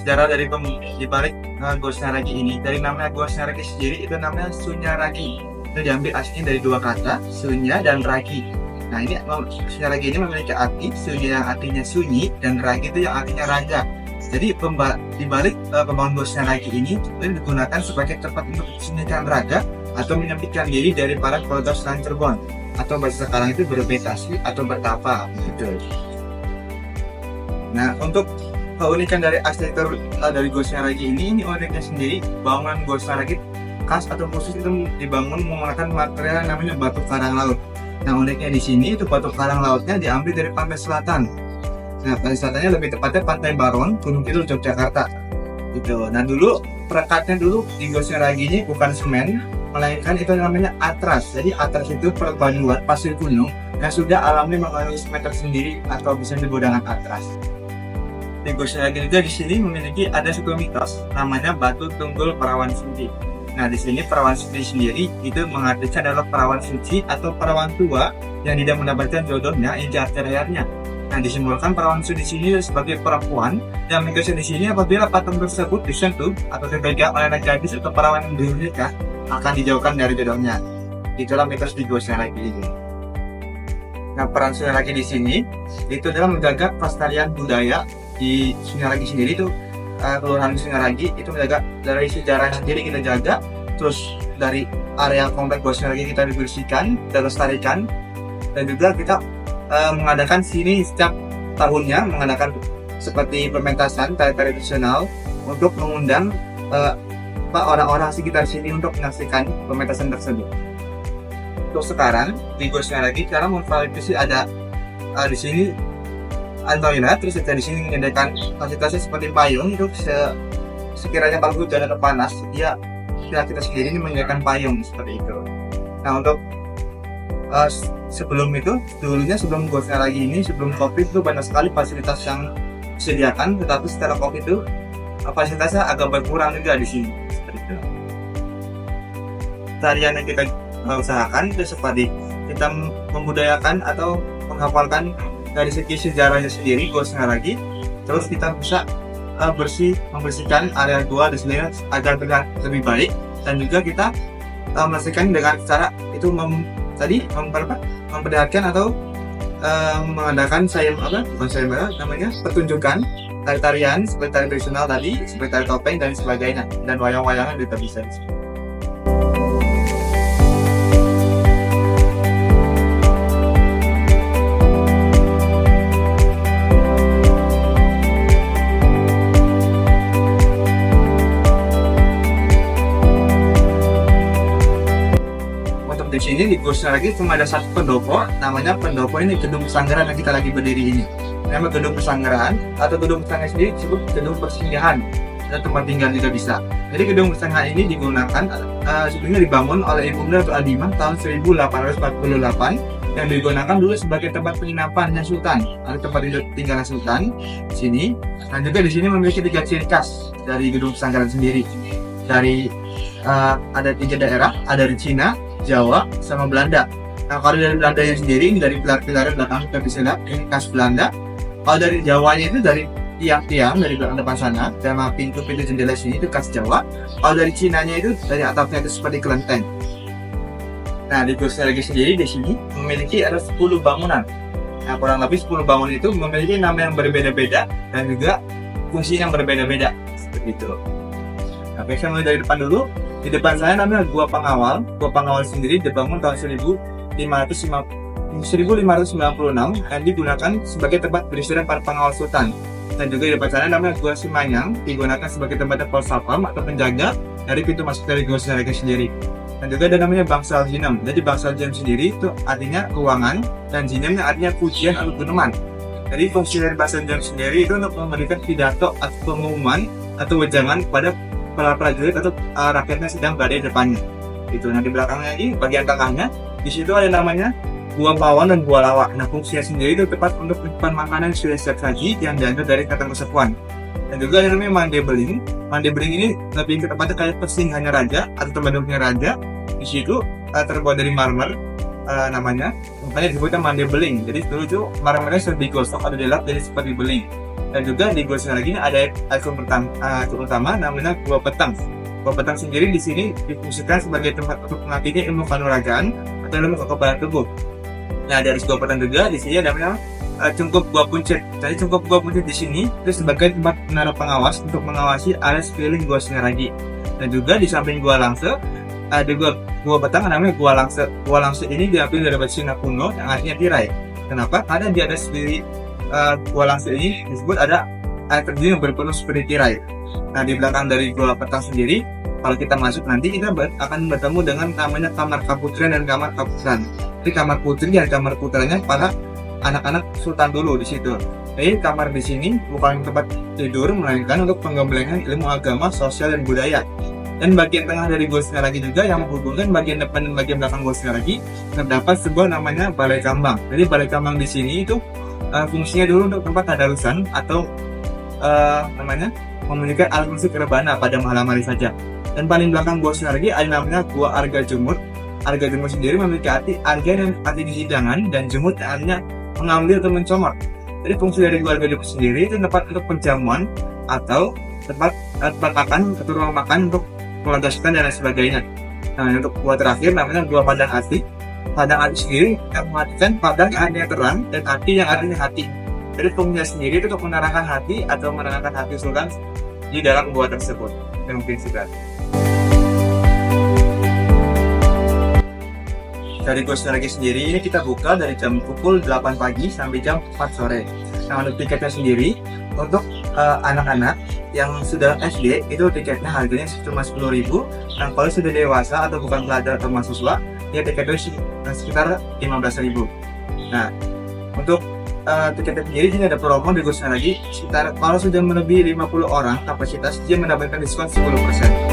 sejarah dari dibalik Gua Snaragi ini. Dari namanya Gua Snaragi sendiri itu namanya Sunyaragi. Itu diambil aslinya dari dua kata, sunya dan ragi. Nah ini Sunyaragi ini memiliki arti sunya yang artinya sunyi dan ragi itu yang artinya raja. Jadi dibalik pembangunan Gua Snaragi ini digunakan sebagai tempat untuk menyembunyikan raga atau menyempitkan diri dari para keluarga Sunan Cirebon, atau bahasa sekarang itu bermeditasi atau bertapa gitu. Nah untuk keunikan dari arsitektur dari Gua Snaragi ini uniknya sendiri, bangunan Gua Snaragi khas atau khusus itu dibangun menggunakan material yang namanya batu karang laut. Nah uniknya di sini itu batu karang lautnya diambil dari pantai selatan. Nah pantai selatannya lebih tepatnya Pantai Baron, Gunung Kidul, Yogyakarta gitu. Nah dulu perekatnya dulu di Gua Snaragi ini bukan semen, melainkan itu namanya atras. Jadi atras itu perpaduan pasir gunung yang sudah alami mengandung semen tersendiri atau bisa disebut dengan atras. Di Gua Snaragi juga di sini memiliki ada satu mitos namanya Batu Tunggul Perawan Suci. Nah di sini perawan suci sendiri itu mengartikan adalah perawan suci atau perawan tua yang tidak mendapatkan jodohnya di akhir hayatnya. Nah disimbolkan perawan suci di sini sebagai perempuan yang menikah di sini apabila patung tersebut disentuh atau dipegang oleh anak gadis atau perawan yang belum menikah akan dijauhkan dari jodohnya. Itulah mitos di Gua Snaragi ini. Nah peran Sunyaragi di sini itu adalah menjaga kelestarian budaya di Sunyaragi sendiri itu. Kelurahan Sunyaragi itu menjaga dari sejarah sendiri kita jaga, terus dari area komplek Gua Snaragi kita dibersihkan dan lestarikan, dan juga kita mengadakan sini setiap tahunnya mengadakan seperti pementasan tari tradisional untuk mengundang orang-orang sekitar sini untuk menyaksikan pementasan tersebut. Untuk sekarang di Gua Snaragi sekarang memfasilitasi ada di sini toilet, terus kita di sini menyediakan fasilitasnya seperti payung itu sekiranya kalau hujan atau panas kita sendiri ini menyediakan payung seperti itu. Nah untuk sebelum Gua Snaragi ini sebelum COVID itu banyak sekali fasilitas yang disediakan, tetapi setelah COVID itu fasilitasnya agak berkurang juga di sini seperti itu. Tarian yang kita usahakan itu seperti kita membudayakan atau menghafalkan dari segi sejarahnya sendiri Gua Snaragi, terus kita bisa membersihkan area gua di sini agar terlihat lebih baik, dan juga kita membersihkan dengan cara itu memperlihatkan atau mengadakan pertunjukan tari-tarian seperti tari tradisional tadi, seperti tari topeng dan sebagainya, dan wayang-wayangan juga bisa. Di sini di Gua Snaragi cuma ada satu pendopo, namanya pendopo ini Gedung Pesanggeran yang kita lagi berdiri ini. Nama Gedung Pesanggeran atau Gedung Pesanggeran sendiri disebut Gedung Persinggahan dan tempat tinggal juga bisa. Jadi Gedung Pesanggeran ini digunakan sebelumnya dibangun oleh Ibunda Ratu Adimah tahun 1848 yang digunakan dulu sebagai tempat penginapannya Sultan atau tempat tinggalnya Sultan di sini. Dan juga di sini memiliki 3 ciri khas dari Gedung Pesanggeran sendiri. Dari ada 3 daerah, ada di Cina, Jawa, sama Belanda. Nah kalau dari Belandanya sendiri ini dari pilar-pilar belakang kita bisa lihat ini khas Belanda. Kalau dari Jawanya itu dari tiang-tiang dari belakang depan sana, sama pintu-pintu jendela sini itu khas Jawa. Kalau dari Cinanya itu dari atapnya itu seperti kelenteng. Nah di Gua Snaragi sendiri di sini memiliki ada 10 bangunan. Nah kurang lebih 10 bangunan itu memiliki nama yang berbeda-beda dan juga fungsi yang berbeda-beda seperti itu. Nah saya mulai dari depan dulu. Di depan saya namanya Gua Pengawal. Gua Pengawal sendiri dibangun tahun 1596 dan digunakan sebagai tempat beristirahat para pengawal sultan. Dan juga di depan sana namanya Gua Simanyang, digunakan sebagai tempat Sapam atau penjaga dari pintu masuk dari Gua Snaragi sendiri. Dan juga ada namanya Bangsal Jinem. Jadi Bangsal Jinem sendiri itu artinya ruangan, dan Jinem artinya pujian atau guneman. Jadi fungsi dari Bangsal Jinem sendiri itu untuk memberikan pidato atau pengumuman atau wejangan kepada para prajurit atau rakyatnya sedang berada di depannya. Itu. Nah di belakangnya ini bagian tengahnya di situ ada namanya Gua Pawon dan Gua Lawak. Nah fungsinya sendiri itu tepat untuk menyimpan makanan yang sudah siap saji yang diambil dari kantong kesepuan. Dan juga ada namanya Mande Beling. Mande Beling ini lebih ke tempatnya kayak persinggahannya raja atau tempat duduknya raja. Di situ terbuat dari marmer namanya disebutnya Mande Beling. Jadi dulu itu marmernya sudah digosok atau dilap jadi seperti beling. Dan juga di Gua Sinar ini ada ikon pertama namanya Gua Petang. Gua Petang sendiri di sini difungsikan sebagai tempat untuk melatihnya ilmu kanuragan atau ilmu kekebalan tubuh. Nah, dari Gua Petang juga di sini ada namanya Cungkup Gua Puncit. Jadi Cungkup Gua Puncit di sini itu sebagai tempat menara pengawas untuk mengawasi area sekeliling Gua Sinaragi. Dan juga di samping Gua Langse ada Gua Petang namanya Gua Langse. Gua Langse ini diambil dari bahasa Cina kuno yang artinya tirai. Kenapa? Karena di atas sendiri Gua Langse ini disebut ada air terjun yang berpenuh seperti tirai. Nah, di belakang dari Gua Petang sendiri, kalau kita masuk nanti kita akan bertemu dengan namanya Kamar Kaputren dan Kamar Kaputran. Jadi Kamar Putri dan Kamar Putranya para anak-anak sultan dulu di situ. Jadi kamar di sini bukan tempat tidur, melainkan untuk penggemblengan ilmu agama, sosial, dan budaya. Dan bagian tengah dari Gua Sinaragi juga yang menghubungkan bagian depan dan bagian belakang Gua Sinaragi terdapat sebuah namanya Balai Kambang. Jadi Balai Kambang di sini itu fungsinya dulu untuk tempat tadarusan atau namanya memberikan alat musik rebana pada malam hari saja. Dan paling belakang Gua Sinaragi ada namanya Gua Arga Jumut. Arga Jumut sendiri memiliki arti arga dan arti hidangan, dan jumut artinya mengambil atau mencomot. Jadi fungsi dari Gua Arga Jumut sendiri itu tempat untuk penjamuan atau tempat makan atau ruang makan untuk keluarga sultan dan lain sebagainya. Nah, untuk gua terakhir namanya Gua Padang Ati. Padang Ati sendiri yang mengartikan padang yang artinya terang dan ati yang artinya hati. Jadi fungsinya sendiri itu untuk menerangkan hati atau menerangkan hati sultan di dalam gua tersebut. Yang mungkin sekian. Dari Gua Sinaragi sendiri ini kita buka dari jam pukul 8 pagi sampai jam 4 sore. Nah, untuk tiketnya sendiri untuk anak-anak yang sudah SD itu tiketnya harganya cuma 10.000. Nah, kalau sudah dewasa atau bukan pelajar atau mahasiswa, ya tiketnya sekitar 15.000. Nah, untuk tiketnya sendiri ini ada promo di Gua Sinaragi sekitar kalau sudah melebihi 50 orang kapasitas dia mendapatkan diskon 10%.